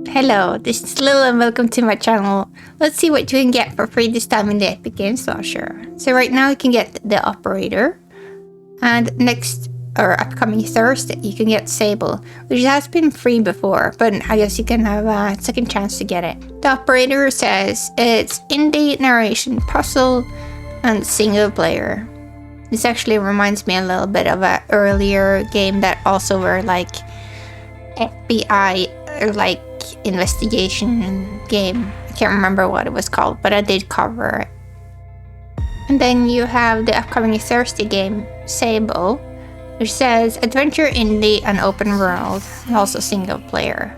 Hello, this is Lill and welcome to my channel. Let's see what you can get for free this time in the Epic Games Launcher. So right now you can get the Operator, and next or upcoming Thursday you can get Sable, which has been free before, but I guess you can have a second chance to get it. The Operator says it's indie narration, puzzle, and single player. This actually reminds me a little bit of an earlier game that also were like FBI or like investigation game. I can't remember what it was called, but I did cover it. And then you have the upcoming Thursday game, Sable, which says adventure, indie, and open world, and also single player.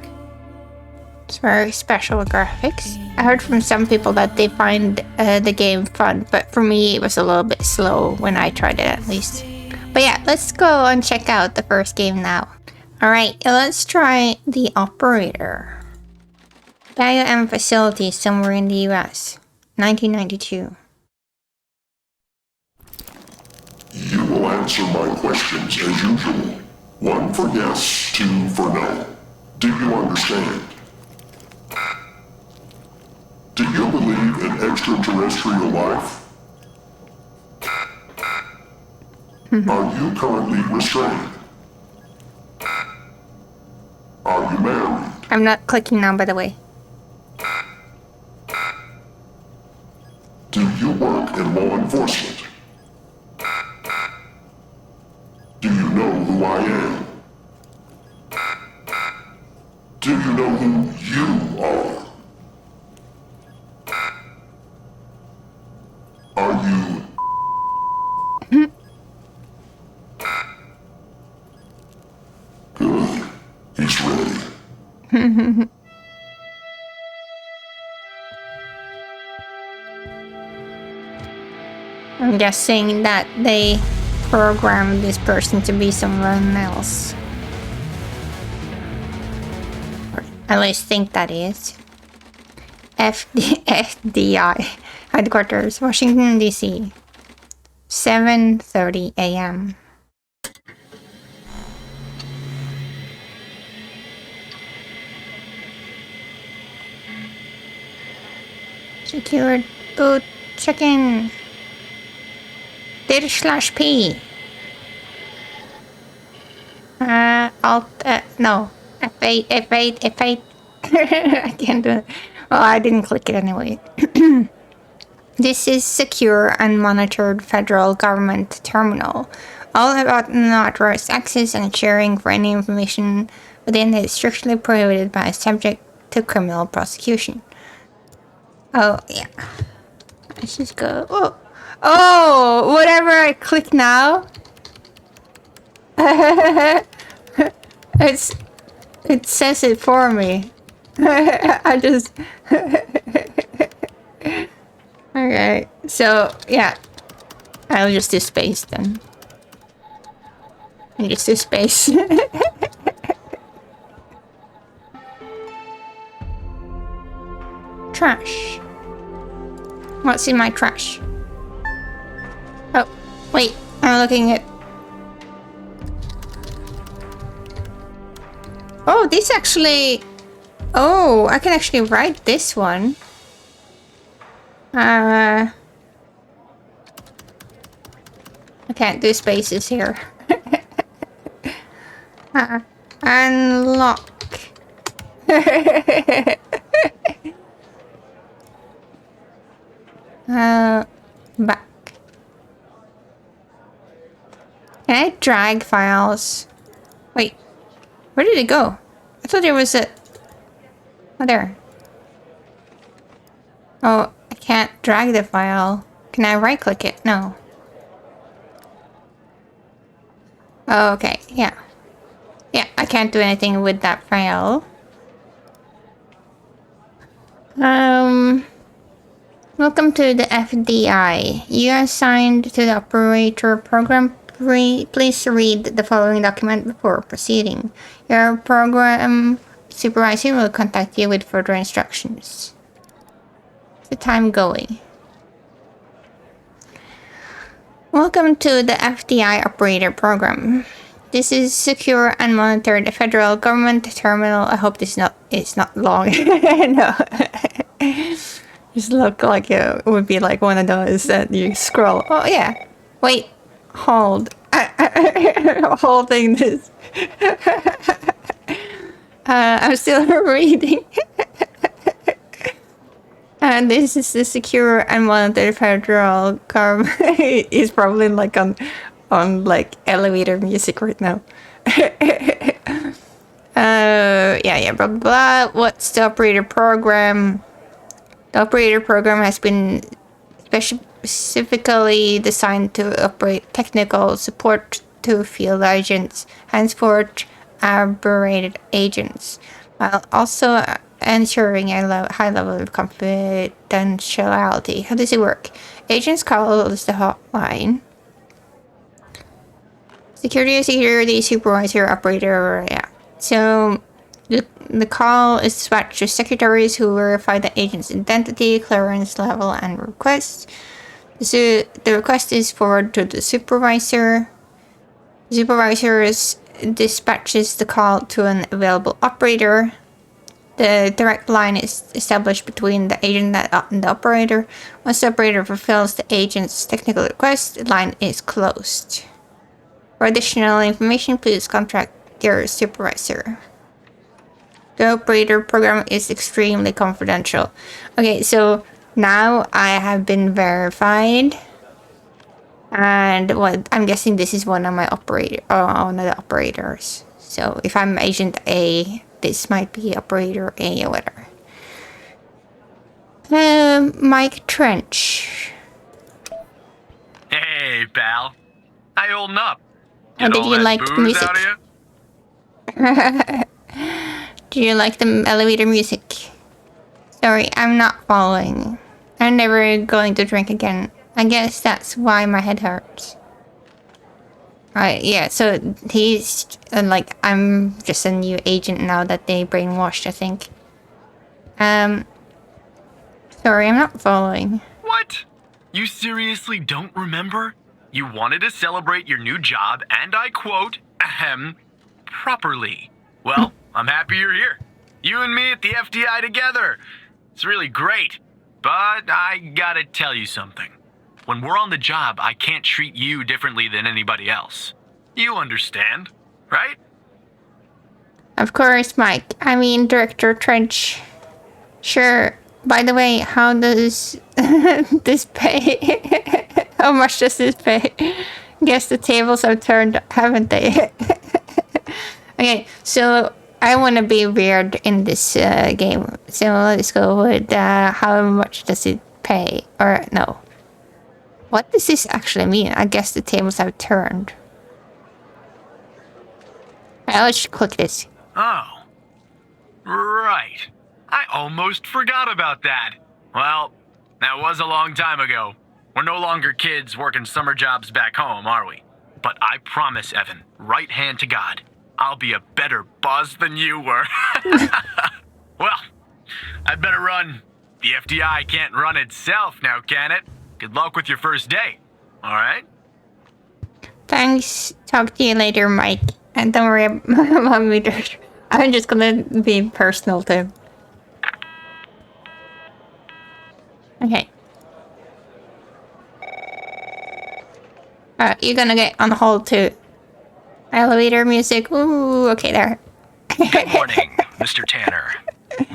It's very special graphics. I heard from some people that they find the game fun, but for me it was a little bit slow when I tried it at least. But yeah, let's go and check out the first game now. Alright, let's try the Operator. Bio-M facility somewhere in the US, 1992. You will answer my questions as usual. 1 for yes, 2 for no. Do you understand? Do you believe in extraterrestrial life? Are you currently restrained? Are you married? I'm not clicking now, by the way. Do you work in law enforcement? Do you know who I am? Do you know who you are? Are you... Good. He's ready. I'm guessing that they programmed this person to be someone else. Or at least think that is. FDI headquarters, Washington DC, 7:30 a.m. Secured boot check-in. /P. Alt, no. F8, F8, F8. I can't do it. Well, I didn't click it anyway. This is secure and monitored federal government terminal. All about unauthorized access and sharing for any information within it is strictly prohibited by subject to criminal prosecution. Oh, yeah. Let's just go. Oh, whatever I click now, it says it for me. I just okay. So yeah, I'll just do space then. And just do space. Trash. What's in my trash? Oh, wait, I'm looking at... Oh, this actually... Oh, I can actually write this one. I can't do spaces here. Unlock. Back. Can I drag files? Wait, where did it go? I thought there was a... Oh, there. Oh, I can't drag the file. Can I right click it? No. Oh, okay, yeah. Yeah, I can't do anything with that file. Welcome to the FDI. You are assigned to the Operator program. Please read the following document before proceeding. Your program supervisor will contact you with further instructions. The time going. Welcome to the FDI Operator program. This is secure and monitored. The federal government terminal. I hope it's not long. No. Just look like it would be like one of those that you scroll. Oh yeah. Wait. Hold. Holding this. I'm still reading. And this is the secure and monitored federal government. It's probably like on like elevator music right now. Yeah, blah, blah, blah. What's the operator program? The operator program has been specifically designed to operate technical support to field agents, henceforth operated agents, while also ensuring a high level of confidentiality. How does it work? Agents call the hotline. Security supervisor operator, yeah. So the call is dispatched to secretaries who verify the agent's identity, clearance level, and request. So the request is forwarded to the supervisor. The supervisor dispatches the call to an available operator. The direct line is established between the agent and the operator. Once the operator fulfills the agent's technical request, the line is closed. For additional information, please contact your supervisor. The operator program is extremely confidential. Okay, so now I have been verified. And well, I'm guessing this is one of my one of the operators. So if I'm Agent A, this might be Operator A or whatever. Mike Trench. Hey, pal. How you holding up? Did you like the music? Do you like the elevator music? Sorry, I'm not following. I'm never going to drink again. I guess that's why my head hurts. Alright, yeah, so he's like, I'm just a new agent now that they brainwashed, I think. Sorry, I'm not following. What? You seriously don't remember? You wanted to celebrate your new job, and I quote, properly. Well, I'm happy you're here. You and me at the FDI together. It's really great. But I gotta tell you something. When we're on the job, I can't treat you differently than anybody else. You understand, right? Of course, Mike. I mean, Director Trench. Sure. By the way, how does this pay? How much does this pay? Guess the tables have turned, haven't they? Okay, so I want to be weird in this game. So let's go with how much does it pay? Or no. What does this actually mean? I guess the tables have turned. Alright, let's click this. Oh. Right. I almost forgot about that. Well, that was a long time ago. We're no longer kids working summer jobs back home, are we? But I promise, Evan, right hand to God, I'll be a better boss than you were. Well, I'd better run. The FDI can't run itself now, can it? Good luck with your first day, alright? Thanks. Talk to you later, Mike. And don't worry about me. I'm just gonna be personal to him. Okay. You're gonna get on hold too. Elevator music. Ooh, okay, there. Good morning, Mr. Tanner.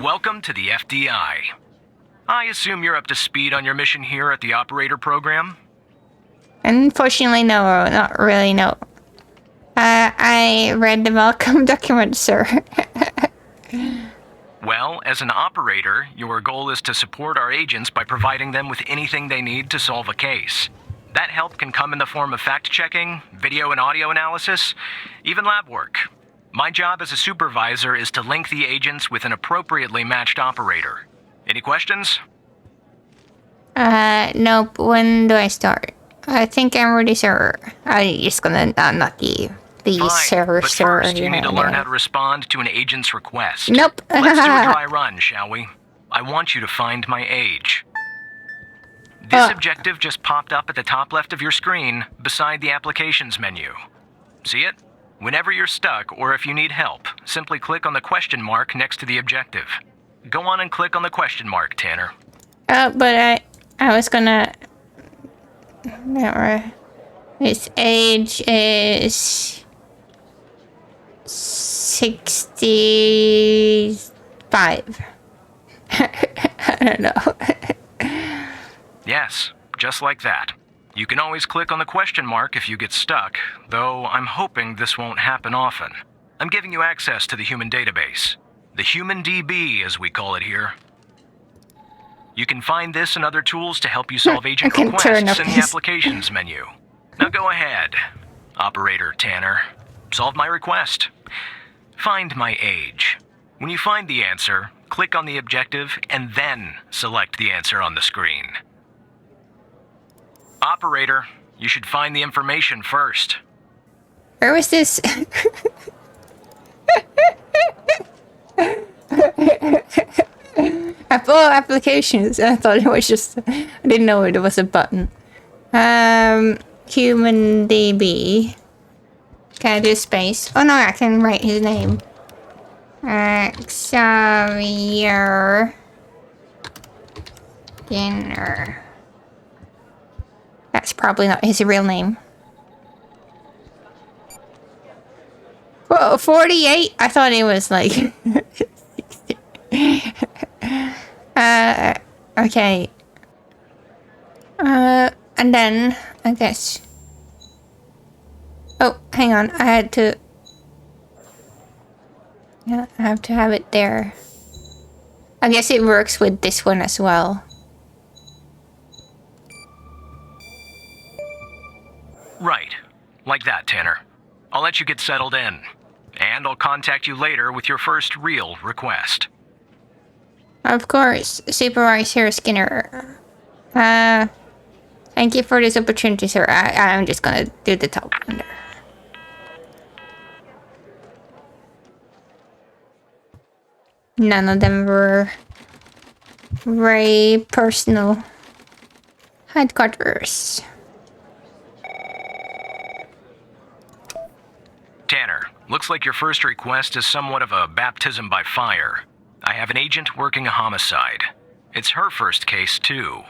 Welcome to the FDI. I assume you're up to speed on your mission here at the operator program? Unfortunately, no, not really, no. I read the welcome document, sir. Well, as an operator, your goal is to support our agents by providing them with anything they need to solve a case. That help can come in the form of fact-checking, video and audio analysis, even lab work. My job as a supervisor is to link the agents with an appropriately matched operator. Any questions? Nope. When do I start? I think I'm ready, sir. I'm just gonna, not the Fine, server, but sir. first you need to learn how to respond to an agent's request. Nope. Let's do a dry run, shall we? I want you to find my age. This objective just popped up at the top left of your screen, beside the applications menu. See it? Whenever you're stuck or if you need help, simply click on the question mark next to the objective. Go on and click on the question mark, Tanner. But I was gonna... His age is... 65. I don't know. Yes, just like that. You can always click on the question mark if you get stuck, though I'm hoping this won't happen often. I'm giving you access to the human database. The Human DB, as we call it here. You can find this and other tools to help you solve agent requests in the applications menu. Now go ahead, Operator Tanner. Solve my request. Find my age. When you find the answer, click on the objective and then select the answer on the screen. Operator, you should find the information first. Where was this? Apple applications. I thought it was just... I didn't know it was a button. Human DB. Can I do space? Oh no, I can write his name. Xavier Skinner. That's probably not his real name. Whoa, 48? I thought it was like... okay. And then, I guess... Oh, hang on, I had to... Yeah, I have to have it there. I guess it works with this one as well. Right. Like that, Tanner. I'll let you get settled in. And I'll contact you later with your first real request. Of course, Supervisor Skinner. Thank you for this opportunity, sir. I'm just gonna do the top one there. None of them were very personal. Headquarters. Tanner, looks like your first request is somewhat of a baptism by fire. I have an agent working a homicide. It's her first case, too.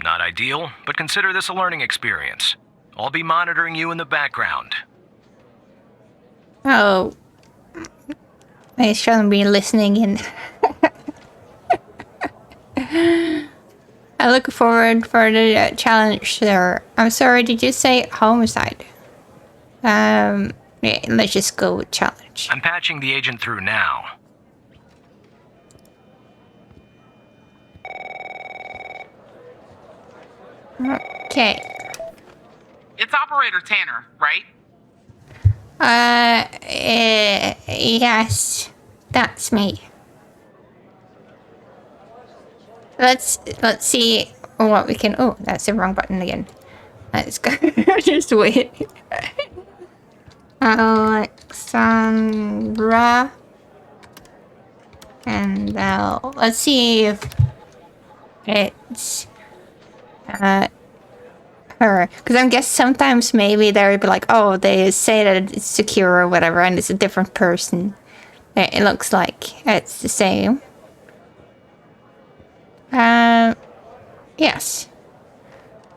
Not ideal, but consider this a learning experience. I'll be monitoring you in the background. Oh. I shouldn't be listening in. I look forward for the challenge, sir. I'm sorry, did you say homicide? Yeah, let's just go with challenge. I'm patching the agent through now. Okay. It's Operator Tanner, right? Yes. That's me. Let's see what we can... Oh, that's the wrong button again. Let's go. Just wait. Alexandra. And let's see if it's her. Because I guess sometimes maybe they would be like, oh, they say that it's secure or whatever, and it's a different person. It looks like it's the same. Yes.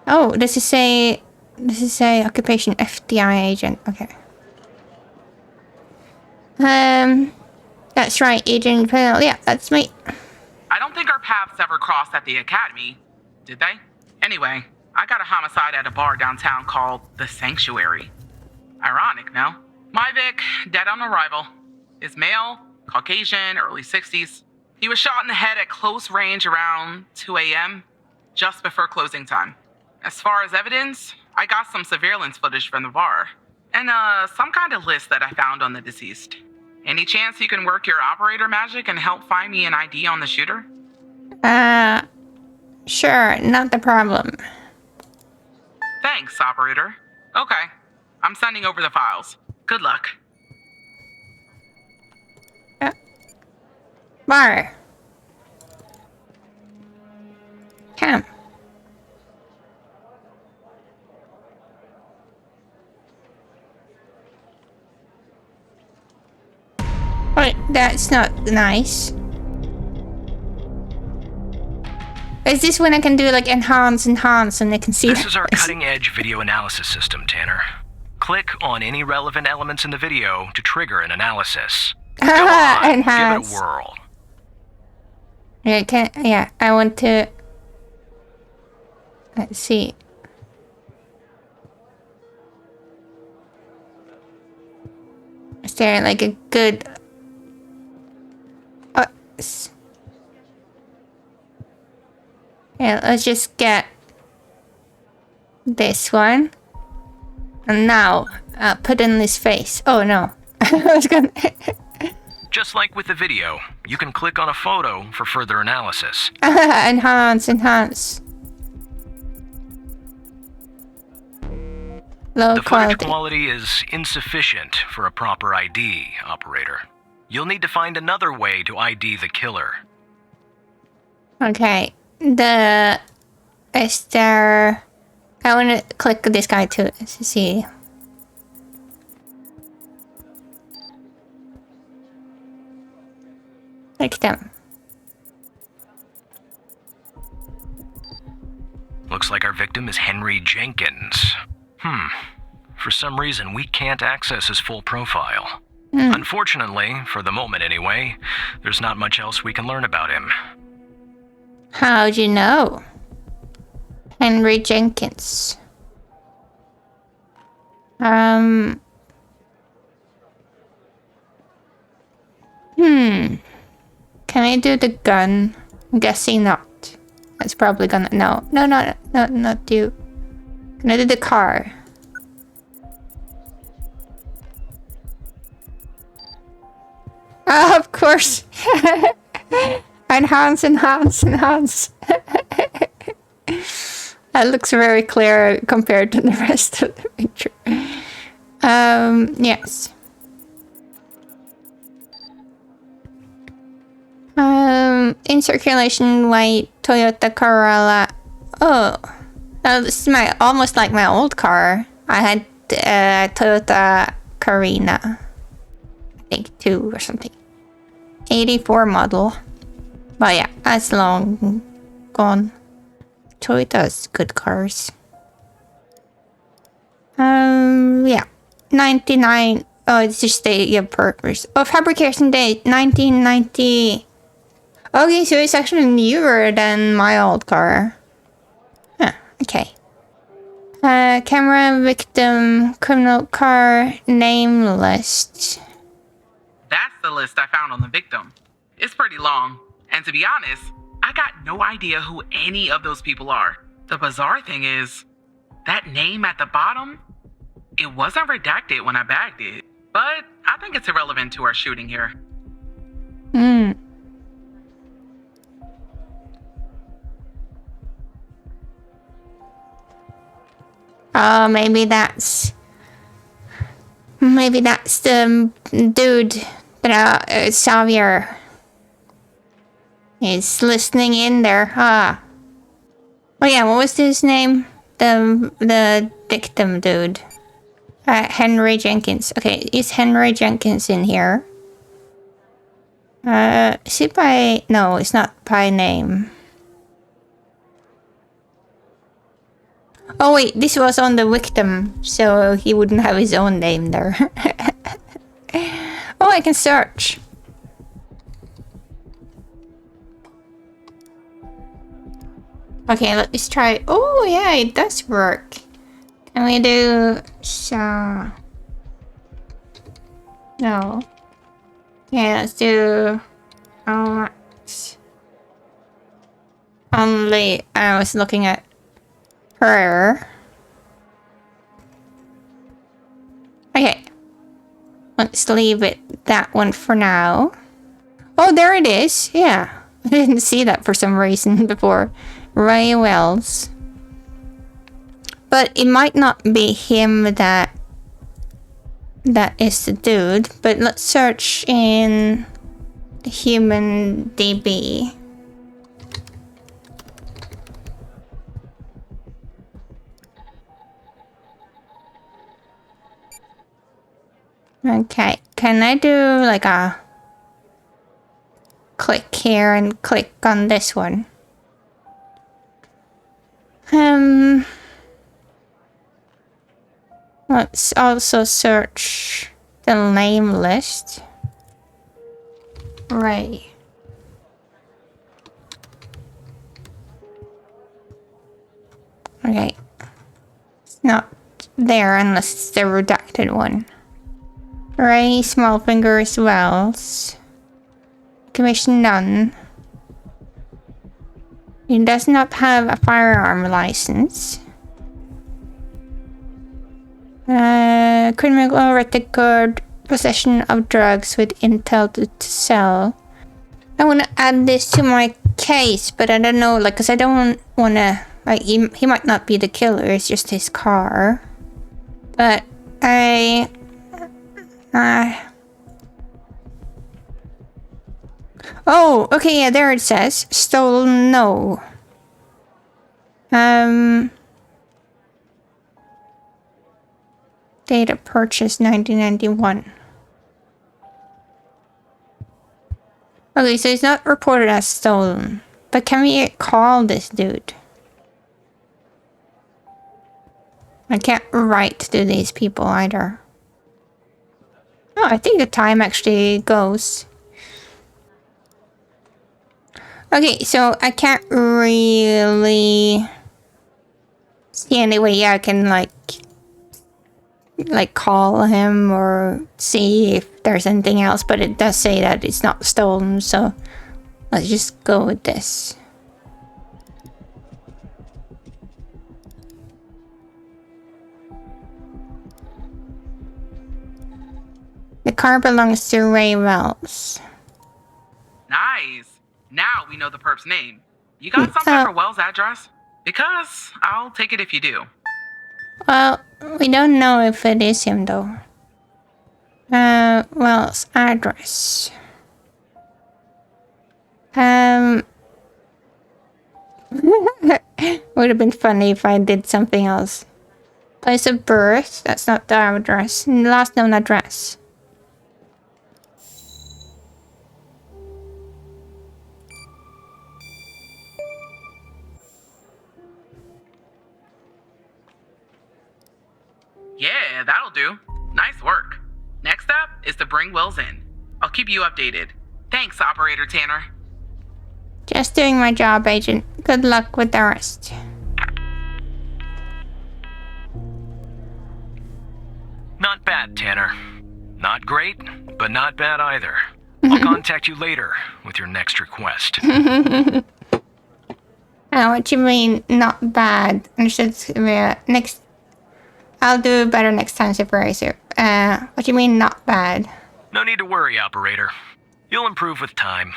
Oh, this is a occupation FDI agent. Okay. That's right, Agent Pale. Yeah, that's me. I don't think our paths ever crossed at the academy, did they? Anyway, I got a homicide at a bar downtown called The Sanctuary. Ironic, no? My Vic, dead on arrival. Is male, Caucasian, early 60s. He was shot in the head at close range around 2 a.m., just before closing time. As far as evidence, I got some surveillance footage from the bar, and some kind of list that I found on the deceased. Any chance you can work your operator magic and help find me an ID on the shooter? Sure, not the problem. Thanks, operator. Okay, I'm sending over the files. Good luck. Bar. Cam. That's not nice. Is this when I can do like enhance, and I can see This is our cutting-edge video analysis system, Tanner. Click on any relevant elements in the video to trigger an analysis. Go on, enhance. give it a whirl. Yeah, I want to... Let's see. Is there like a good... Yeah, let's just get this one. And now, put in this face. Oh no. I was gonna... Just like with the video, you can click on a photo for further analysis. Enhance. Low The footage quality. quality is insufficient for a proper ID, operator. You'll need to find another way to ID the killer. Okay. Is there... I want to click this guy to see. Click them. Looks like our victim is Henry Jenkins. For some reason, we can't access his full profile. Unfortunately, for the moment anyway, there's not much else we can learn about him. How'd you know? Henry Jenkins. Can I do the gun? I'm guessing not. That's probably gonna... No, not you. Can I do the car? Oh, of course. Enhance. That looks very clear compared to the rest of the picture. Yes. In circulation, white Toyota Corolla. Oh, this is almost like my old car. I had Toyota Carina, I think 2 or something. 84 model. But yeah, that's long gone. Toyota's good cars. Yeah. 99. Oh, it's just the year purpose. Oh, fabrication date 1990. Okay, so it's actually newer than my old car. Huh, okay. Camera, victim, criminal car, name list. That's the list I found on the victim. It's pretty long. And to be honest, I got no idea who any of those people are. The bizarre thing is, that name at the bottom, it wasn't redacted when I bagged it. But I think it's irrelevant to our shooting here. Oh, maybe that's the dude that Xavier is listening in there. Oh yeah, what was his name? The victim dude. Henry Jenkins. Okay, is Henry Jenkins in here? Is it by... No, it's not by name. Oh wait, this was on the victim, so he wouldn't have his own name there. Oh, I can search. Okay, let's try... Oh yeah, it does work. Can we do... No. Yeah, let's do... Only... I was looking at her. Okay. Let's leave it that one for now. Oh, there it is. Yeah. I didn't see that for some reason before. Ray Wells. But it might not be him that is the dude. But let's search in human DB. Okay, can I do like a click here and click on this one. Let's also search the name list. Right. Okay. It's not there unless it's the redacted one. Ray Smallfingers Wells. Commission none. He does not have a firearm license. Criminal record, possession of drugs with intent to sell. I want to add this to my case, but I don't know, like, cause I don't want to, like, he might not be the killer, it's just his car. But oh, okay, yeah, there it says. Stolen, no. Date of purchase 1991. Okay, so it's not reported as stolen. But can we call this dude? I can't write to these people either. Oh, I think the time actually goes. Okay, so I can't really see any way I can like call him or see if there's anything else, but it does say that it's not stolen, so let's just go with this. The car belongs to Ray Wells. Nice. Now we know the perp's name. You got something for Wells' address? Because I'll take it if you do. Well, we don't know if it is him though. Wells' address. Would have been funny if I did something else. Place of birth, that's not the address. Last known address. Yeah, that'll do. Nice work. Next up is to bring Wells in. I'll keep you updated. Thanks, Operator Tanner. Just doing my job, Agent. Good luck with the rest. Not bad, Tanner. Not great, but not bad either. I'll contact you later with your next request. What you mean, not bad? Understood. Next. I'll do better next time, Supervisor. What you mean, not bad? No need to worry, Operator. You'll improve with time.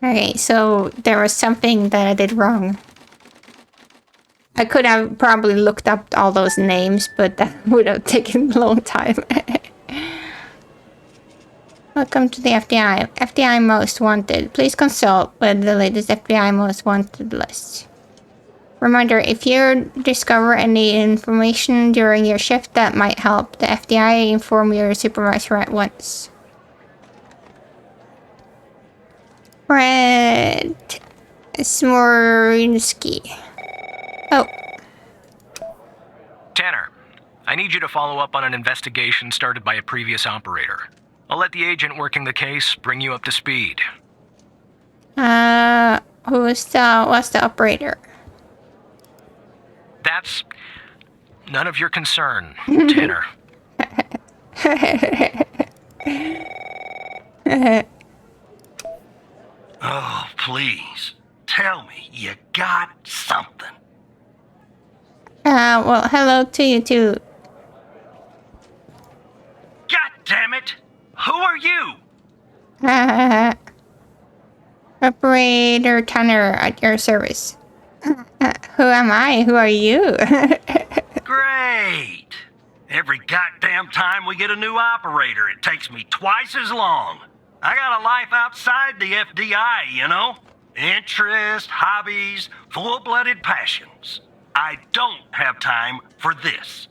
Okay, so there was something that I did wrong. I could have probably looked up all those names, but that would have taken a long time. Welcome to the FBI. FBI Most Wanted. Please consult with the latest FBI Most Wanted list. Reminder, if you discover any information during your shift that might help the FBI, inform your supervisor at once. Fred Smorinsky. Oh. Tanner, I need you to follow up on an investigation started by a previous operator. I'll let the agent working the case bring you up to speed. What's the operator? That's none of your concern, Tanner. Oh, please. Tell me you got something. Well, hello to you too. God damn it! Who are you? Operator Tanner at your service. Who am I? Who are you? Great! Every goddamn time we get a new operator, it takes me twice as long. I got a life outside the FDI, you know? Interests, hobbies, full-blooded passions. I don't have time for this.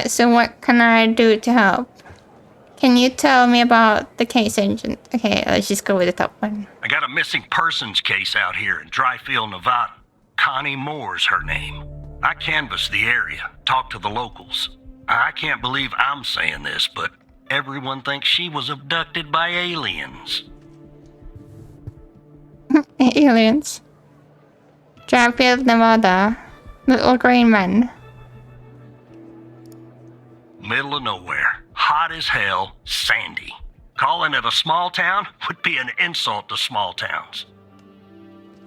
So what can I do to help? Can you tell me about the case agent? Okay, let's just go with the top one. I got a missing persons case out here in Dryfield, Nevada. Connie Moore's her name. I canvassed the area, talked to the locals. I can't believe I'm saying this, but everyone thinks she was abducted by aliens. Aliens. Dryfield, Nevada. Little green men. Middle of nowhere, hot as hell, sandy. Calling it a small town would be an insult to small towns.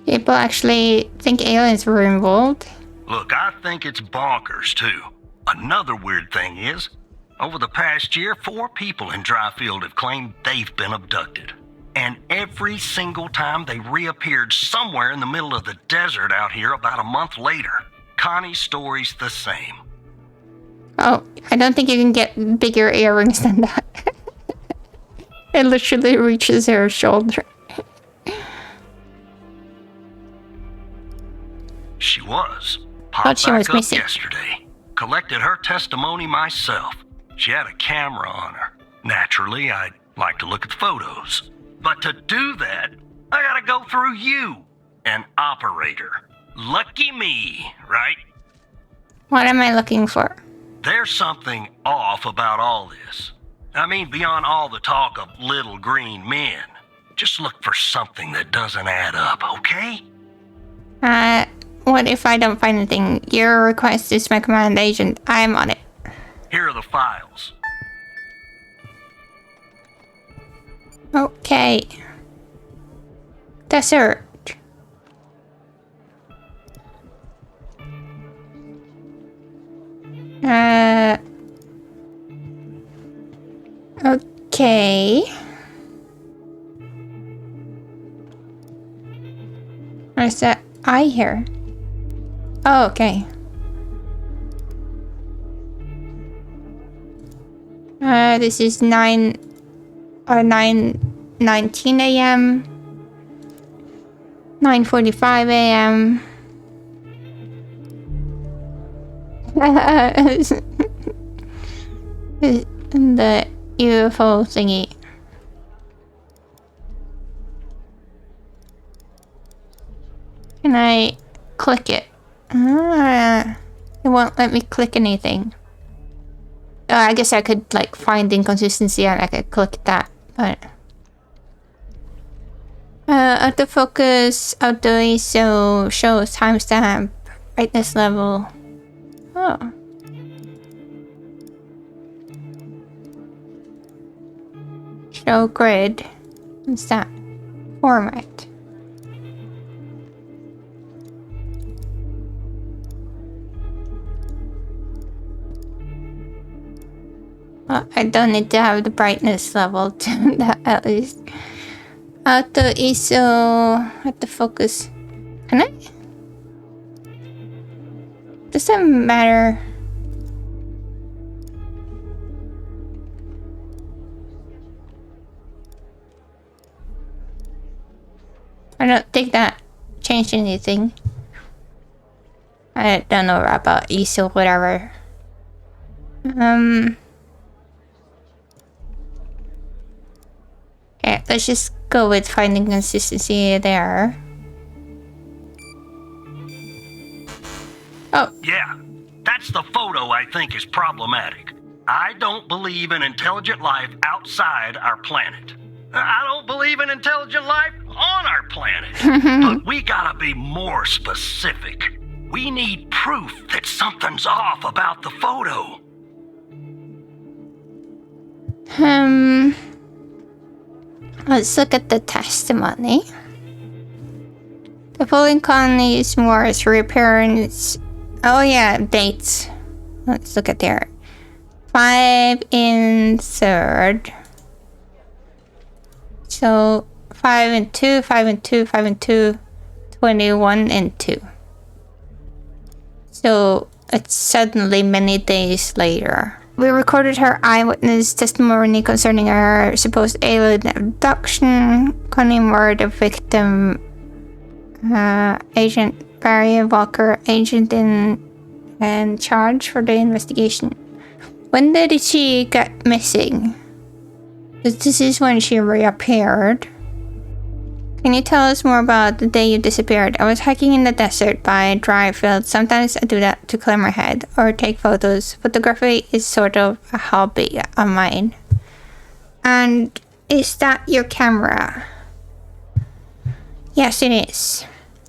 People actually think aliens were involved. Look, I think it's bonkers, too. Another weird thing is, over the past year, 4 people in Dryfield have claimed they've been abducted. And every single time they reappeared somewhere in the middle of the desert out here about a month later. Connie's story's the same. Oh, I don't think you can get bigger earrings than that. It literally reaches her shoulder. She was. Thought Popped she was back up missing. yesterday. Collected her testimony myself. She had a camera on her. Naturally, I'd like to look at the photos. But to do that, I gotta go through you, an operator. Lucky me, right? What am I looking for? There's something off about all this. I mean, beyond all the talk of little green men. Just look for something that doesn't add up, okay? What if I don't find anything? Your request is my command agent. I'm on it. Here are the files. Okay. The search. Okay. Where's that eye here? Oh, okay. This is 9:19 a.m. 9:45 a.m. And the UFO thingy. Can I click it? It won't let me click anything. I guess I could like find inconsistency and I could click that, but autofocus, auto ISO, shows timestamp, brightness level. Oh. Show grid. What's that? Format. Well, I don't need to have the brightness level to that at least. Auto ISO, autofocus. Can I? Doesn't matter. I don't think that changed anything. I don't know about ISO, whatever. Okay, let's just go with finding consistency there. Oh. Yeah, that's the photo I think is problematic. I don't believe in intelligent life outside our planet. I don't believe in intelligent life on our planet. But we gotta be more specific. We need proof that something's off about the photo. Let's look at the testimony. The following Connie's Moore's reappearance. Oh yeah, dates. Let's look at there. 5 in 3rd. So 5 and 2, 5 and 2, 5 and 2, 21 and 2. So it's suddenly many days later. We recorded her eyewitness testimony concerning her supposed alien abduction. Connie Moore, the victim, Agent Barry Walker, agent in charge for the investigation. When did she get missing? Because this is when she reappeared. Can you tell us more about the day you disappeared? I was hiking in the desert by a dry field. Sometimes I do that to clear my head or take photos. Photography is sort of a hobby of mine. And is that your camera? Yes, it is.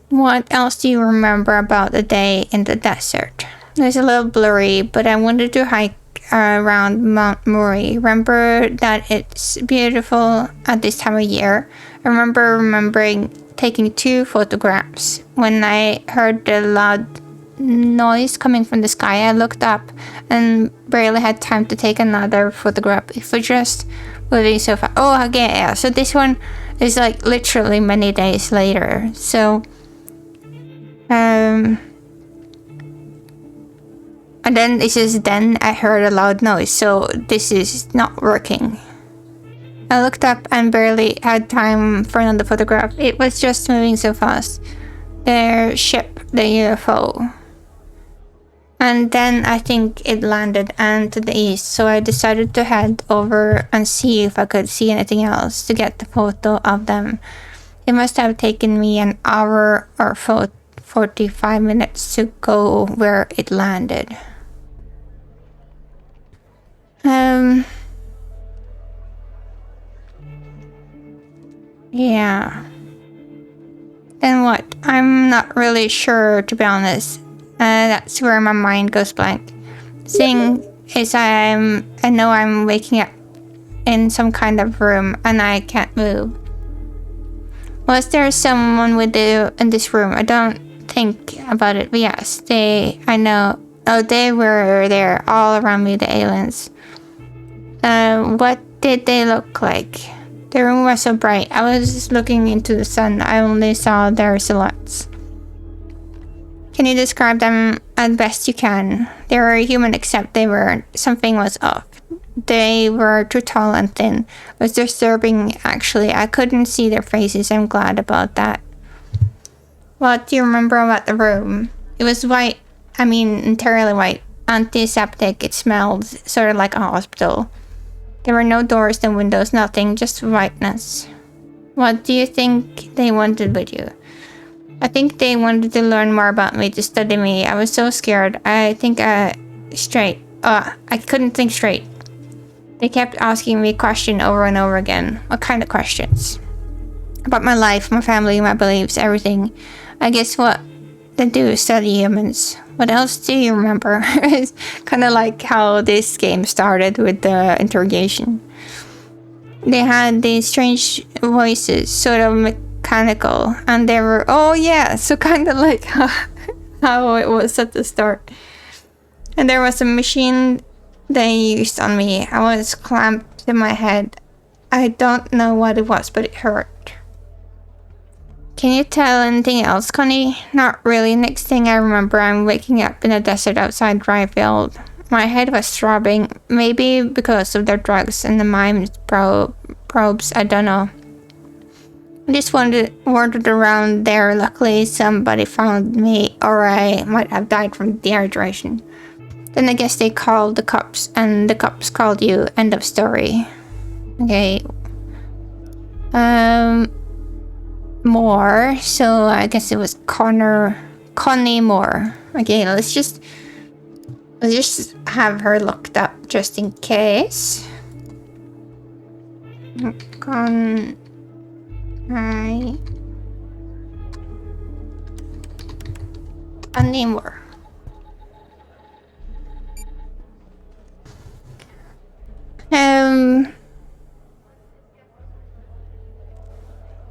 What else do you remember about the day in the desert? It's a little blurry, but I wanted to hike around Mount Murray. Remember that it's beautiful at this time of year. I remembering taking 2 photographs. When I heard the loud noise coming from the sky, I looked up and barely had time to take another photograph. It was just moving so fast. Oh, okay, yeah. So this one is like literally many days later. So, and then then I heard a loud noise. So this is not working. I looked up and barely had time for another photograph. It was just moving so fast. Their ship, the UFO. And then I think it landed and to the east, so I decided to head over and see if I could see anything else to get the photo of them. It must have taken me an hour or 45 minutes to go where it landed. Yeah. Then what? I'm not really sure, to be honest. That's where my mind goes blank. Thing is, I know I'm waking up in some kind of room and I can't move. Was there someone with you in this room? I don't think about it, but yes, I know. Oh, they were there all around me, the aliens. What did they look like? The room was so bright. I was just looking into the sun. I only saw their silhouettes. Can you describe them as best you can? They were human, except they weren't. Something was off. They were too tall and thin. It was disturbing, actually. I couldn't see their faces. I'm glad about that. What do you remember about the room? It was white. I mean, entirely white. Antiseptic. It smelled sort of like a hospital. There were no doors, no windows, nothing. Just whiteness. What do you think they wanted with you? I think they wanted to learn more about me, to study me. I was so scared. I couldn't think straight. They kept asking me questions over and over again. What kind of questions? About my life, my family, my beliefs, everything. I guess what they do is study humans. What else do you remember? It's kind of like how this game started with the interrogation. They had these strange voices, sort of mechanical, and they were, oh yeah, so kind of like how it was at the start. And there was a machine they used on me. I was clamped in my head. I don't know what it was, but it hurt. Can you tell anything else, Connie? Not really. Next thing I remember, I'm waking up in a desert outside Dryfield. My head was throbbing, maybe because of their drugs and the mimes probes, I don't know. I just wandered around there. Luckily, somebody found me, or I might have died from dehydration. Then I guess they called the cops, and the cops called you. End of story. Okay. Moore. So I guess it was Connie Moore. Okay, let's just have her looked up just in case. Connie Moore.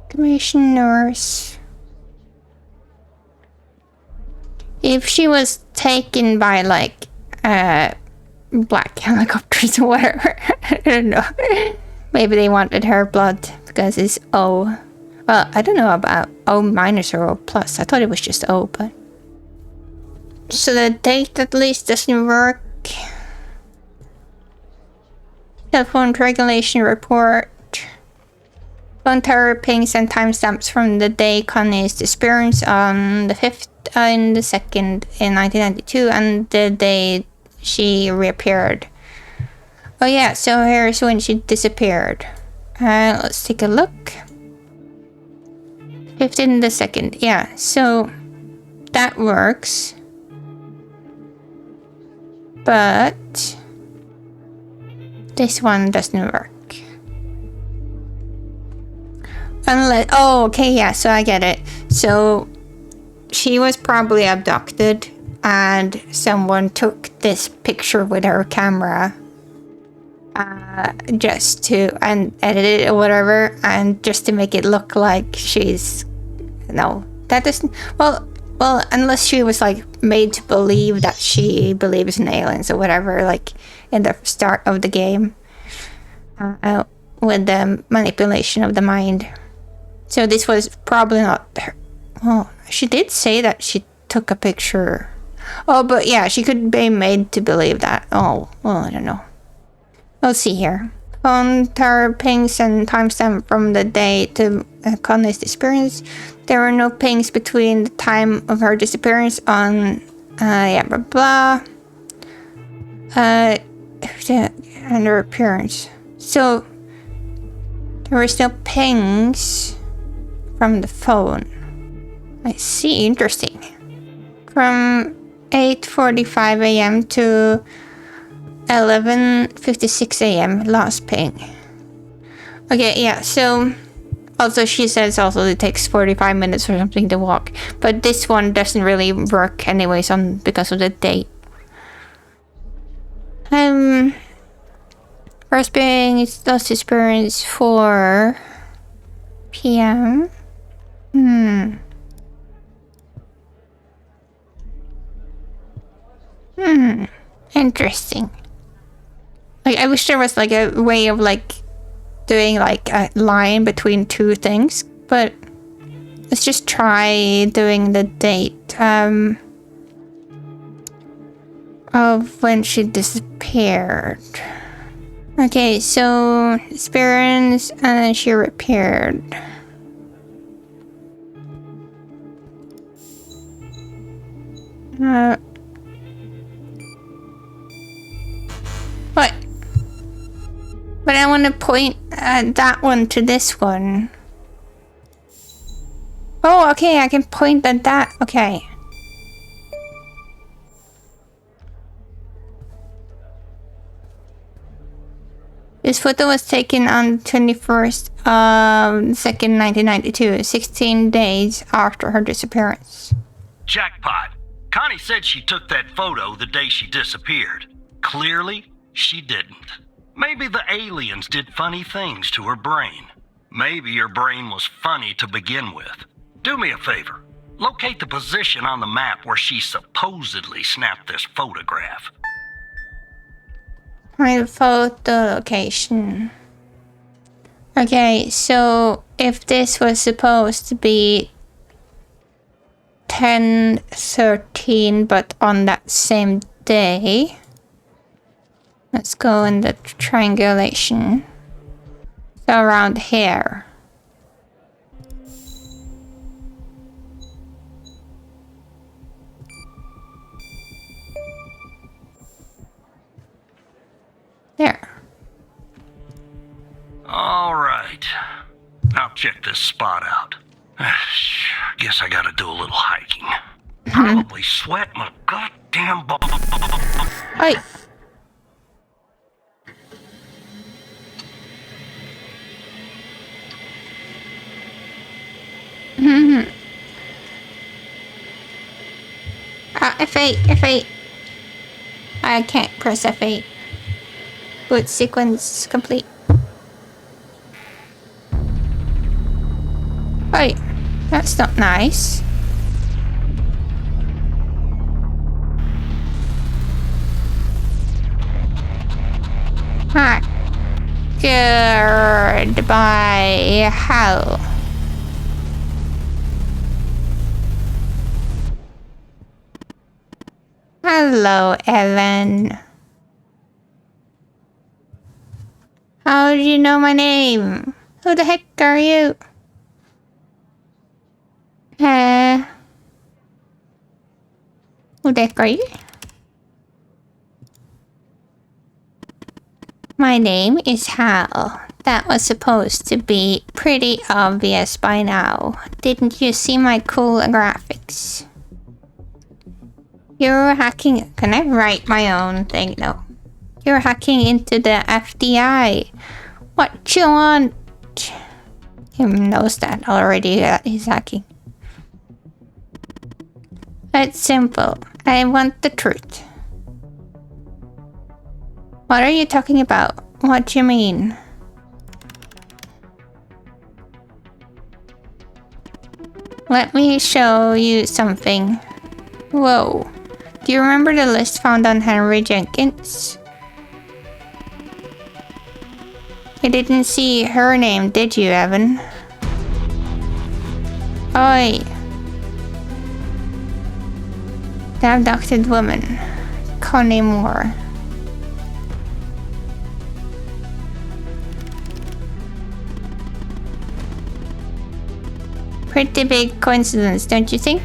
Commissioners. If she was taken by like black helicopters or whatever, I don't know. Maybe they wanted her blood because it's O. Well, I don't know about O minus or O plus. I thought it was just O, but so the date at least doesn't work. Telephone regulation report. Phone tower pings and timestamps from the day Connie's disappearance on the 5th and the 2nd in 1992 and the day she reappeared. Oh yeah, so here's when she disappeared. Let's take a look. 15 the second. Yeah, so that works. But this one doesn't work. Unless, oh, okay, yeah, so I get it. So she was probably abducted and someone took this picture with her camera just to, and edit it or whatever, and just to make it look like she's, no, that doesn't, well, unless she was like made to believe that she believes in aliens or whatever, like in the start of the game, with the manipulation of the mind. So this was probably not her. Well, she did say that she took a picture. Oh, but yeah, she could be made to believe that. Oh, well, I don't know. Let's see here. On her pings and timestamp from the day to Connie's disappearance. There were no pings between the time of her disappearance on, yeah, blah, blah. And her appearance. So, there was no pings from the phone. I see, interesting. From 8:45 a.m. to 11:56 a.m. last ping. Okay, yeah, so also she says also it takes 45 minutes or something to walk, but this one doesn't really work anyways because of the date. First ping is lost experience 4 p.m. Interesting. Like, I wish there was like a way of like doing like a line between two things, but let's just try doing the date of when she disappeared. Okay, so experience and then she repaired. What? But I want to point that one to this one. Oh, okay, I can point at that. Okay. This photo was taken on 21st of 2nd, 1992, 16 days after her disappearance. Jackpot. Connie said she took that photo the day she disappeared. Clearly, she didn't. Maybe the aliens did funny things to her brain. Maybe her brain was funny to begin with. Do me a favor. Locate the position on the map where she supposedly snapped this photograph. Find photo location. Okay, so if this was supposed to be 10:13, but on that same day, let's go in the triangulation. So around here. There. All right. I'll check this spot out. Guess I gotta do a little hiking. Probably sweat my goddamn balls. Hey. F8, F8. I can't press F8. Boot sequence complete. Wait, that's not nice. Hi. Goodbye. How? Hello, Ellen. How do you know my name? Who the heck are you? Who the heck are you? My name is Hal. That was supposed to be pretty obvious by now. Didn't you see my cool graphics? You're hacking... Can I write my own thing? No. You're hacking into the FDI. What you want? He knows that already that he's hacking. It's simple. I want the truth. What are you talking about? What do you mean? Let me show you something. Whoa. Do you remember the list found on Henry Jenkins? You didn't see her name, did you, Evan? Oi. The abducted woman. Connie Moore. Pretty big coincidence, don't you think?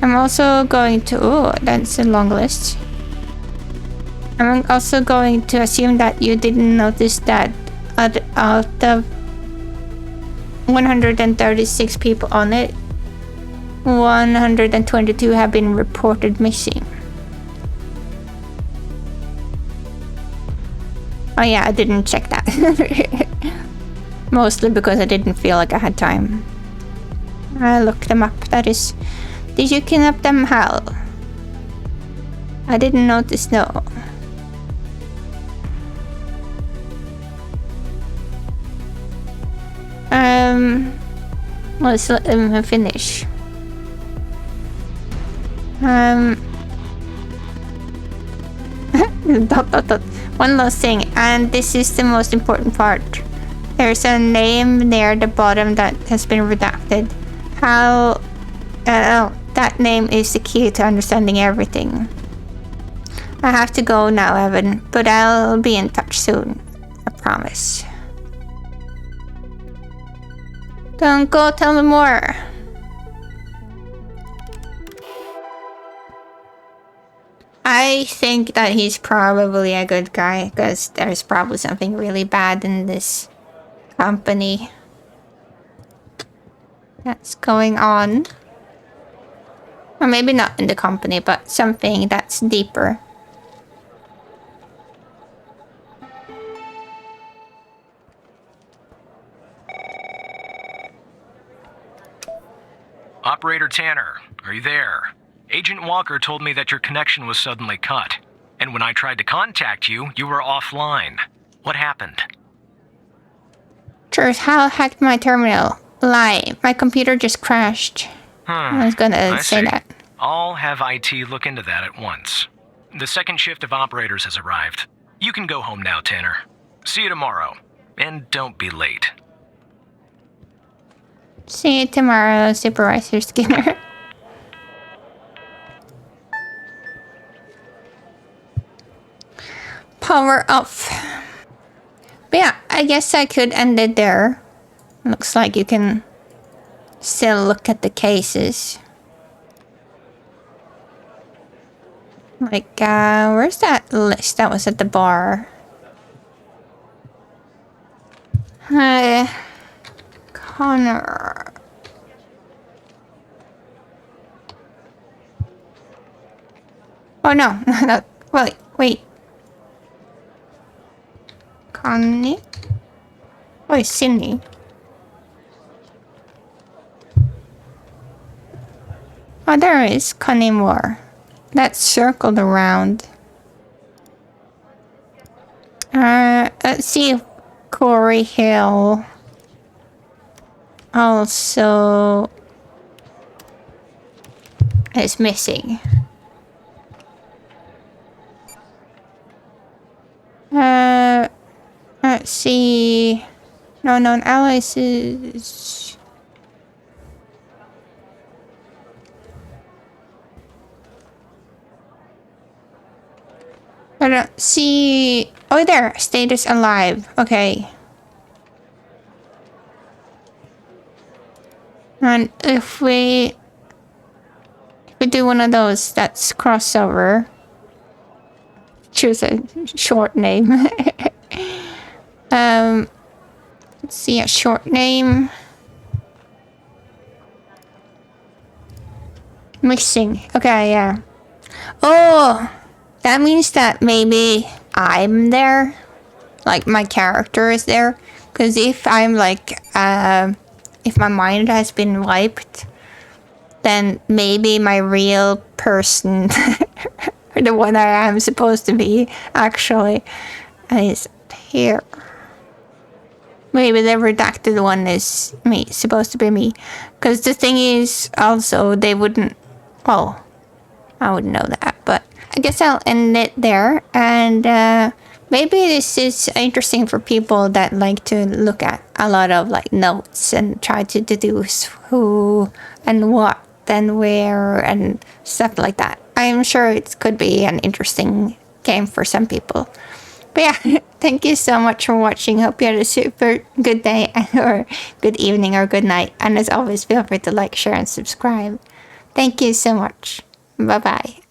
I'm also going to... Oh, that's a long list. I'm also going to assume that you didn't notice that out of 136 people on it, 122 have been reported missing. Oh yeah, I didn't check that. Mostly because I didn't feel like I had time. I looked them up, that is. Did you kidnap them, Hal? I didn't notice, no. Let's let them finish. One last thing, and this is the most important part. There's a name near the bottom that has been redacted. How... that name is the key to understanding everything. I have to go now, Evan, but I'll be in touch soon. I promise. Don't go, tell me more. I think that he's probably a good guy, because there's probably something really bad in this company that's going on. Or maybe not in the company, but something that's deeper. Operator Tanner, are you there? Agent Walker told me that your connection was suddenly cut. And when I tried to contact you, you were offline. What happened? Sure, Hal hacked my terminal. Lie. My computer just crashed. I was gonna say that. I'll have IT look into that at once. The second shift of operators has arrived. You can go home now, Tanner. See you tomorrow. And don't be late. See you tomorrow, Supervisor Skinner. Power off. But yeah, I guess I could end it there. Looks like you can still look at the cases. Like, where's that list that was at the bar? Connor. Oh no, no, wait. Connie? Oh, it's Sydney. Oh, there is Connie Moore. That's circled around. Let's see if Corey Hill also is missing. Let's see. No known allies is... I don't see... Oh, there. Status alive. Okay. And if we do one of those, that's crossover. choose a short name. Let's see, a short name. Missing. Okay, yeah. Oh, that means that maybe I'm there. Like, my character is there. Because if I'm like, if my mind has been wiped, then maybe my real person, the one I am supposed to be, actually, is here. Maybe the redacted one is me, supposed to be me. Because the thing is, also, they wouldn't, well, I wouldn't know that, but I guess I'll end it there. And maybe this is interesting for people that like to look at a lot of like notes and try to deduce who and what and where and stuff like that. I'm sure it could be an interesting game for some people. But yeah, thank you so much for watching. Hope you had a super good day or good evening or good night. And as always, feel free to like, share, and subscribe. Thank you so much. Bye-bye.